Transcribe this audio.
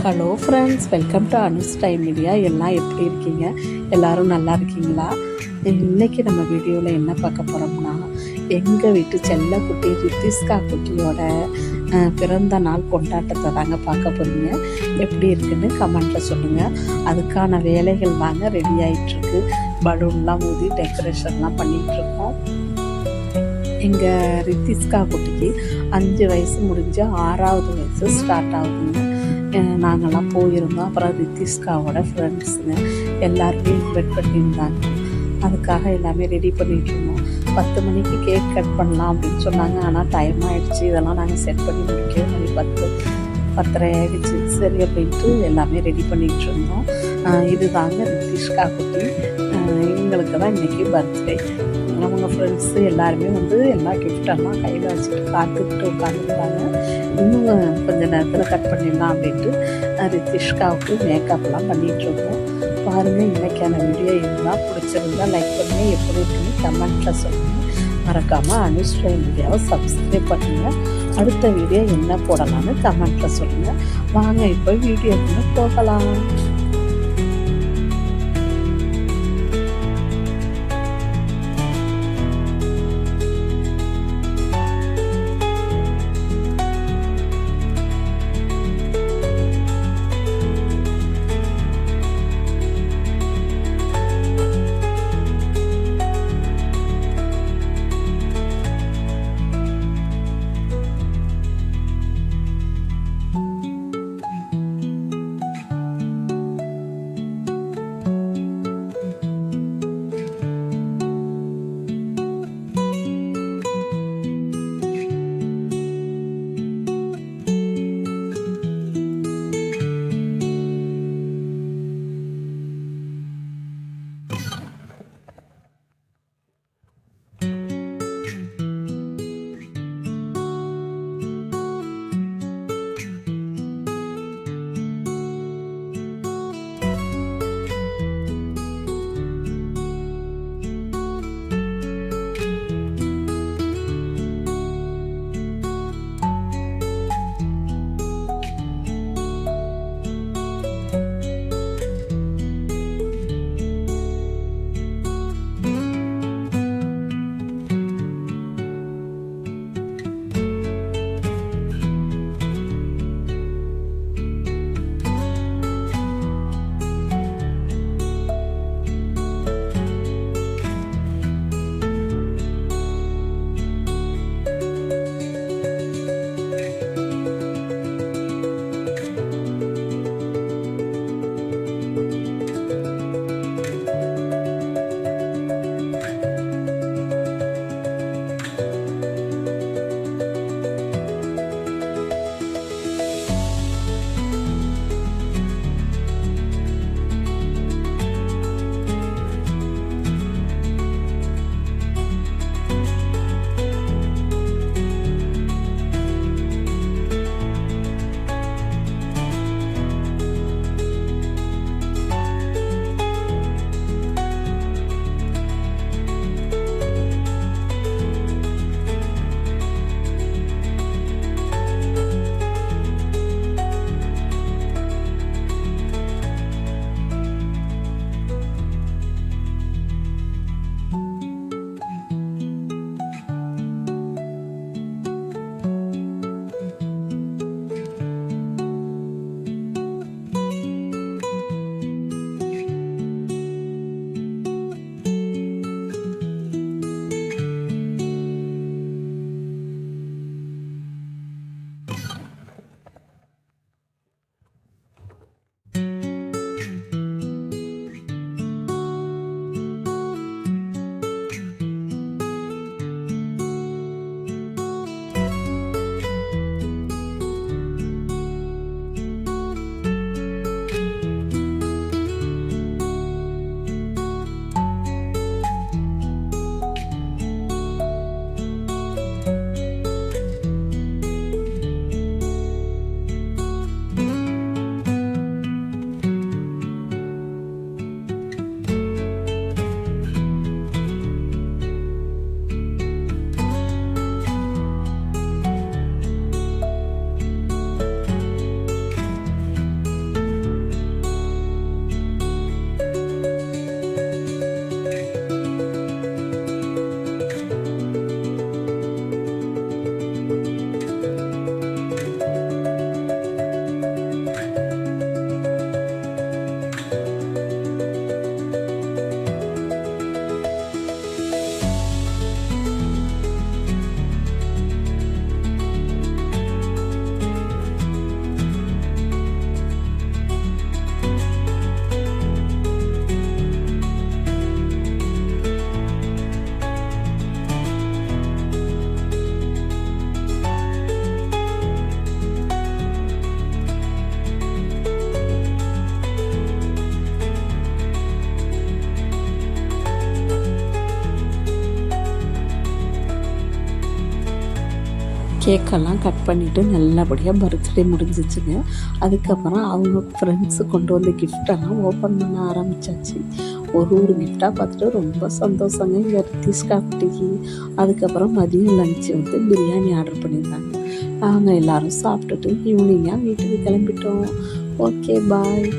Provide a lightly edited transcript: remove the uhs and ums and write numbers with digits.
Hello friends, welcome to Anu's time media. எல்லாம் எப்படி இருக்கீங்க? எல்லோரும் நல்லா இருக்கீங்களா? இன்றைக்கி நம்ம வீடியோவில் என்ன பார்க்க போகிறோம்னா, எங்கள் வீட்டு செல்லக்குட்டி ரித்திஸ்கா குட்டியோட பிறந்த நாள் கொண்டாட்டத்தை தாங்க பார்க்க போகிறீங்க. எப்படி இருக்குன்னு கமெண்ட்டில் சொல்லுங்கள். அதுக்கான வேலைகள் தாங்க ரெடி ஆகிட்டுருக்கு. பலூன்லாம் ஊதி டெக்கரேஷன்லாம் பண்ணிகிட்ருக்கோம். எங்கள் ரித்திஸ்கா குட்டிக்கு 5 வயசு முடிஞ்சு 6வது வயசு ஸ்டார்ட் ஆகுதுங்க. நாங்கள்லாம் போயிருந்தோம். அப்புறம் ரித்திஸ்காவோட ஃப்ரெண்ட்ஸுங்க எல்லாருமே இன்வைட் பண்ணியிருந்தாங்க. அதுக்காக எல்லாமே ரெடி பண்ணிகிட்டு இருந்தோம். 10 மணிக்கு கேக் கட் பண்ணலாம் அப்படின்னு சொன்னாங்க. ஆனால் டைம் ஆகிடுச்சு. இதெல்லாம் நாங்கள் செட் பண்ணி முடிக்கவே மணி 10:30 ஆகிடுச்சு. சரி அப்படின்ட்டு எல்லாமே ரெடி பண்ணிகிட்டு இருந்தோம். இது தாங்க ரித்திஸ்கா குட்டி. இவங்களுக்கு தான் இன்றைக்கி பர்த்டே. அவங்க ஃப்ரெண்ட்ஸு எல்லாருமே எல்லா கிஃப்டெல்லாம் கையில் வச்சுட்டு காத்துக்கிட்டு உட்காந்துருந்தாங்க. இன்னும் கொஞ்சம் நேரத்தில் கட் பண்ணிடலாம் அப்படின்ட்டு ரித்திஸ்காவுக்கு மேக்கப்லாம் பண்ணிகிட்ருக்கோம். பாருங்கள், இன்றைக்கான வீடியோ இருந்தால் பிடிச்சிருந்தா லைக் பண்ணி எப்படி இருக்குன்னு கமெண்ட்டில் சொல்லுங்கள். மறக்காமல் அனுஸ் டைம் மீடியாவை சப்ஸ்கிரைப் பண்ணுங்கள். அடுத்த வீடியோ என்ன போடலான்னு கமெண்ட்டில் சொல்லுங்கள். வாங்க இப்போ வீடியோக்குள்ளே போகலாம். கேக்கெல்லாம் கட் பண்ணிவிட்டு நல்லபடியாக பர்த்டே முடிஞ்சிச்சுங்க. அதுக்கப்புறம் அவங்க ஃப்ரெண்ட்ஸு கொண்டு வந்த கிஃப்டெல்லாம் ஓப்பன் பண்ண ஆரம்பித்தாச்சு. ஒரு கிஃப்டாக பார்த்துட்டு ரொம்ப சந்தோஷங்க எங்கள் ரித்திஷ்கா குட்டிக்கு. அதுக்கப்புறம் மதியம் லஞ்சு வந்து பிரியாணி ஆர்டர் பண்ணியிருந்தாங்க. நாங்கள் எல்லோரும் சாப்பிட்டுட்டு ஈவினிங்காக வீட்டுக்கு கிளம்பிட்டோம். Okay bye.